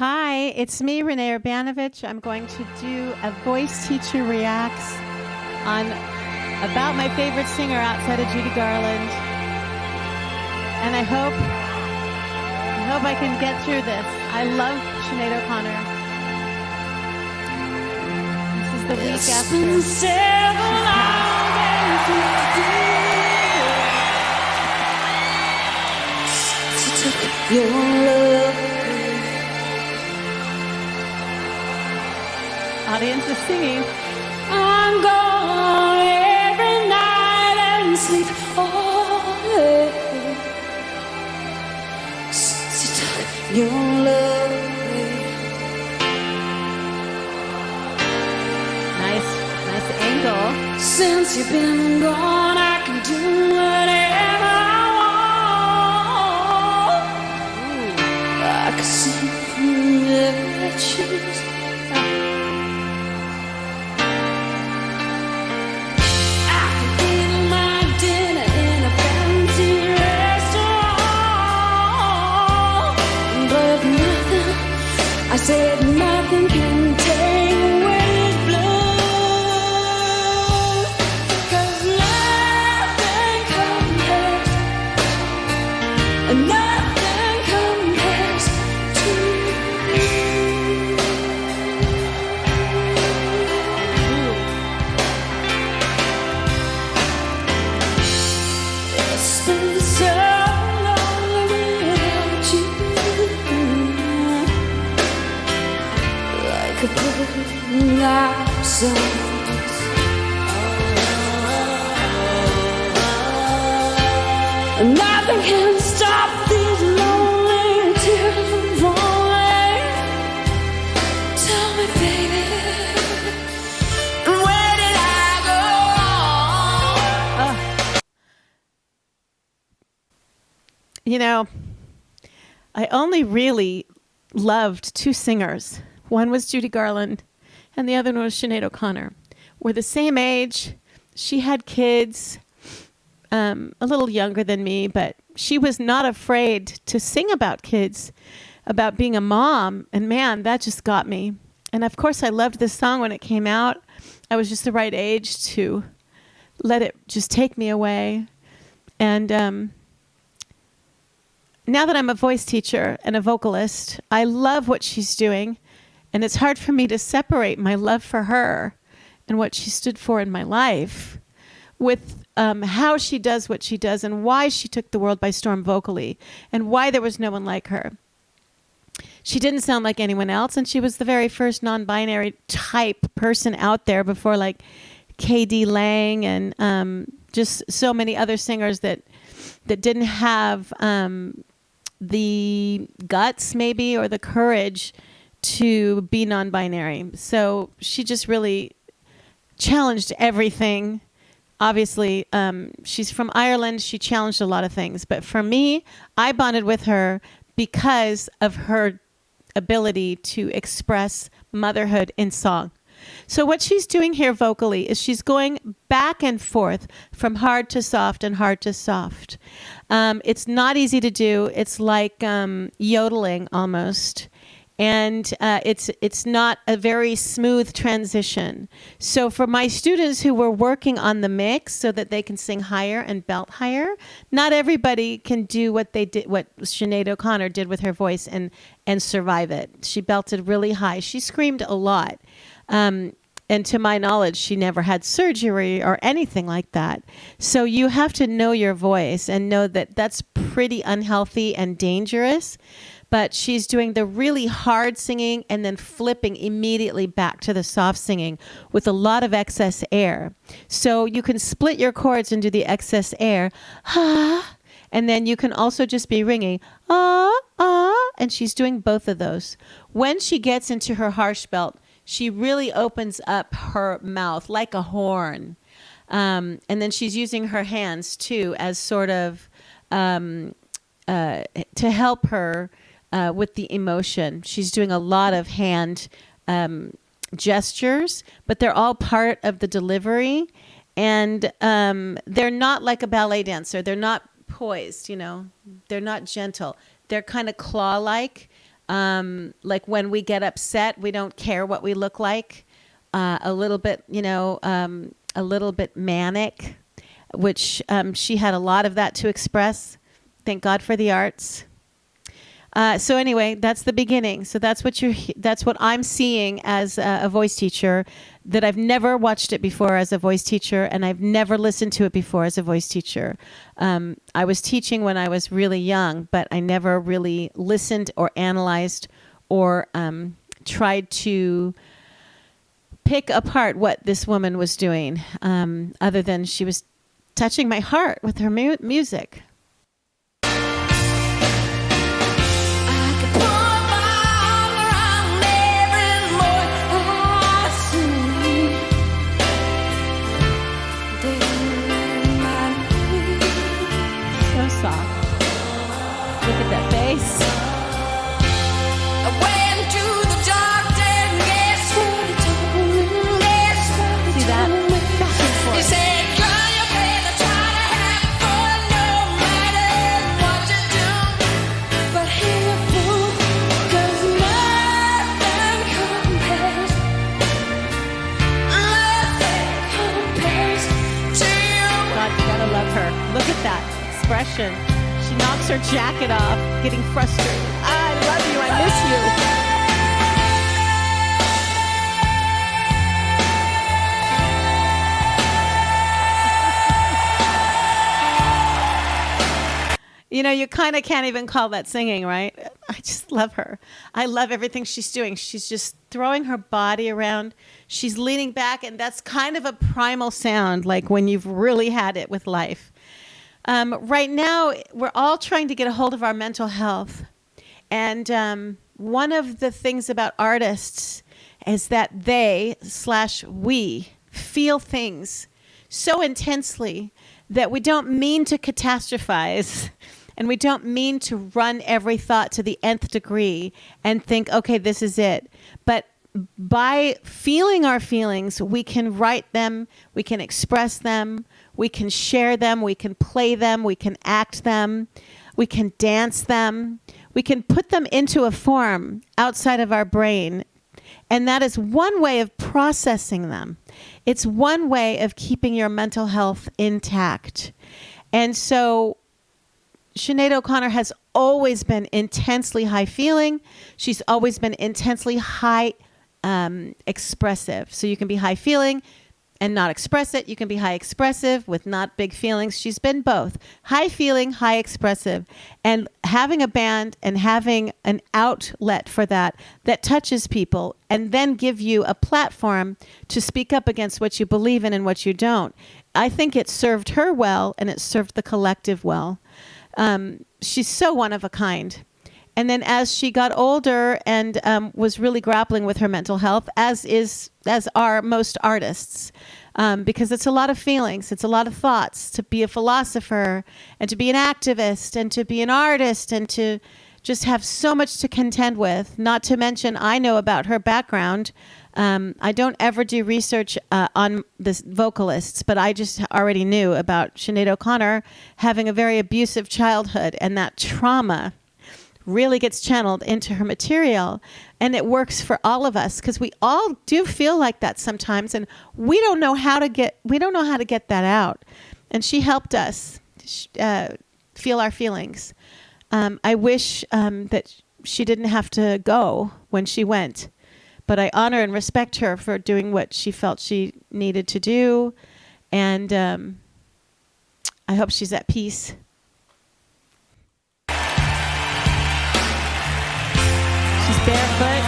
Hi, it's me, Renee Urbanovich. I'm going to do a voice teacher reacts on about my favorite singer outside of Judy Garland. And I hope I can get through this. I love Sinead O'Connor. This is the week after. Your love. Audience is singing. I'm gone every night and sleep all day since you took your love away. Nice angle. Since you've been gone, I can do whatever I want. I can see whoever I choose. I said nothing can take away his blues, 'cause nothing compares to you. It's been so long without you. Like a broken out songs. Nothing can stop these lonely tears from falling. Tell me, baby, where did I go? You know, I only really loved two singers. One was Judy Garland, and the other one was Sinead O'Connor. We're the same age. She had kids, a little younger than me, but she was not afraid to sing about kids, about being a mom. And man, that just got me. And of course, I loved this song when it came out. I was just the right age to let it just take me away. And now that I'm a voice teacher and a vocalist, I love what she's doing. And it's hard for me to separate my love for her and what she stood for in my life with how she does what she does and why she took the world by storm vocally and why there was no one like her. She didn't sound like anyone else, and she was the very first non-binary type person out there before like K.D. Lang and just so many other singers that didn't have the guts maybe or the courage to be non-binary. So she just really challenged everything. Obviously, she's from Ireland. She challenged a lot of things. But for me, I bonded with her because of her ability to express motherhood in song. So what she's doing here vocally is she's going back and forth from hard to soft and hard to soft. It's not easy to do. It's like yodeling almost. And it's not a very smooth transition. So for my students who were working on the mix so that they can sing higher and belt higher, not everybody can do what they did, what Sinead O'Connor did with her voice and survive it. She belted really high. She screamed a lot. And to my knowledge, she never had surgery or anything like that. So you have to know your voice and know that that's pretty unhealthy and dangerous. But she's doing the really hard singing and then flipping immediately back to the soft singing with a lot of excess air. So you can split your chords and do the excess air, ah, and then you can also just be ringing, ah, ah, and she's doing both of those. When she gets into her harsh belt, she really opens up her mouth like a horn. And then she's using her hands too as sort of to help her with the emotion. She's doing a lot of hand gestures, but they're all part of the delivery. And they're not like a ballet dancer. They're not poised, you know. They're not gentle. They're kind of claw-like. Like when we get upset, we don't care what we look like. A little bit, a little bit manic, which she had a lot of that to express. Thank God for the arts. So anyway, that's the beginning. So that's what I'm seeing as a voice teacher, that I've never watched it before as a voice teacher, and I've never listened to it before as a voice teacher. I was teaching when I was really young, but I never really listened or analyzed or tried to pick apart what this woman was doing, other than she was touching my heart with her music. Look at that face. I went to the doctor and guess what he told me? Guess what he See that? told me? Back and forth. He said, girl, you better try to have fun no matter what you do. But here, fool, 'cause nothing compares to you. God, you gotta love her. Look at that expression. She knocks her jacket off, getting frustrated. I love you. I miss you. You kind of can't even call that singing, right? I just love her. I love everything she's doing. She's just throwing her body around. She's leaning back, and that's kind of a primal sound, like when you've really had it with life. Right now, we're all trying to get a hold of our mental health. And one of the things about artists is that we feel things so intensely that we don't mean to catastrophize, and we don't mean to run every thought to the nth degree and think, okay, this is it. But by feeling our feelings, we can write them, we can express them, we can share them, we can play them, we can act them, we can dance them, we can put them into a form outside of our brain. And that is one way of processing them. It's one way of keeping your mental health intact. And so Sinead O'Connor has always been intensely high feeling. She's always been intensely high expressive. So you can be high feeling and not express it. You can be high expressive with not big feelings. She's been both. High feeling, high expressive. And having a band and having an outlet for that touches people, and then give you a platform to speak up against what you believe in and what you don't. I think it served her well, and it served the collective well. She's so one of a kind. And then as she got older and was really grappling with her mental health, as are most artists, because it's a lot of feelings, it's a lot of thoughts to be a philosopher and to be an activist and to be an artist and to just have so much to contend with. Not to mention, I know about her background. I don't ever do research on the vocalists, but I just already knew about Sinead O'Connor having a very abusive childhood, and that trauma really gets channeled into her material. And it works for all of us, because we all do feel like that sometimes, and we don't know how to get that out. And she helped us feel our feelings. I wish that she didn't have to go when she went, but I honor and respect her for doing what she felt she needed to do. And I hope she's at peace. She's barefoot.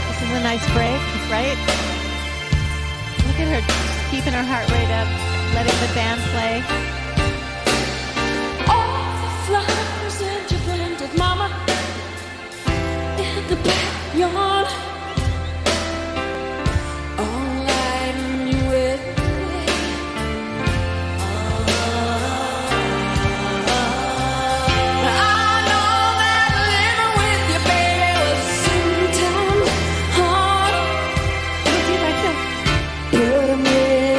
This is a nice break, right? Look at her, just keeping her heart rate up, letting the band play. All the flowers that you planted, Mama, in the backyard, all lighting you with day. I know that living with you, baby, was sometimes hard. Would you like to? But I'm ready.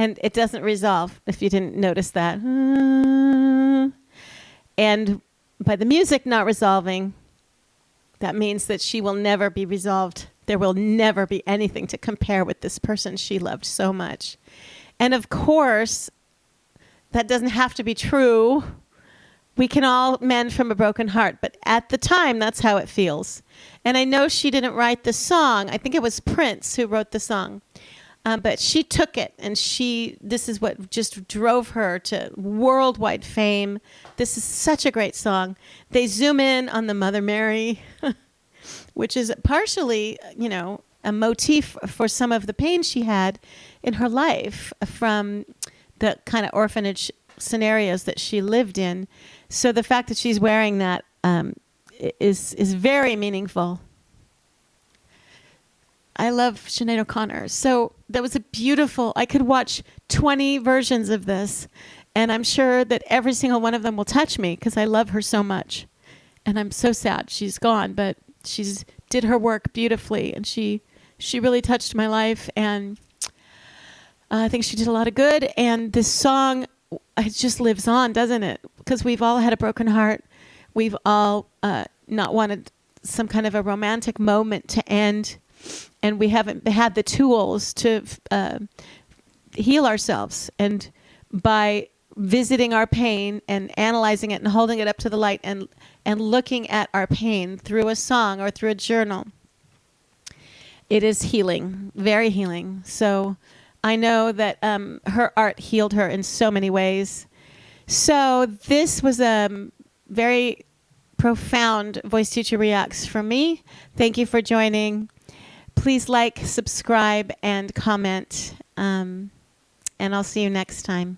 And it doesn't resolve, if you didn't notice that. And by the music not resolving, that means that she will never be resolved. There will never be anything to compare with this person she loved so much. And of course, that doesn't have to be true. We can all mend from a broken heart, but at the time, that's how it feels. And I know she didn't write the song. I think it was Prince who wrote the song. But she took it, and this is what just drove her to worldwide fame. This is such a great song. They zoom in on the Mother Mary, which is partially, a motif for some of the pain she had in her life from the kind of orphanage scenarios that she lived in. So the fact that she's wearing that is very meaningful. I love Sinead O'Connor. So that was a beautiful, I could watch 20 versions of this, and I'm sure that every single one of them will touch me because I love her so much. And I'm so sad she's gone, but she's did her work beautifully, and she really touched my life, and I think she did a lot of good. And this song, it just lives on, doesn't it? Because we've all had a broken heart. We've all not wanted some kind of a romantic moment to end, and we haven't had the tools to heal ourselves. And by visiting our pain and analyzing it and holding it up to the light and looking at our pain through a song or through a journal, it is healing, very healing. So I know that her art healed her in so many ways. So this was a very profound Voice Teacher Reacts for me. Thank you for joining. Please like, subscribe, and comment. And I'll see you next time.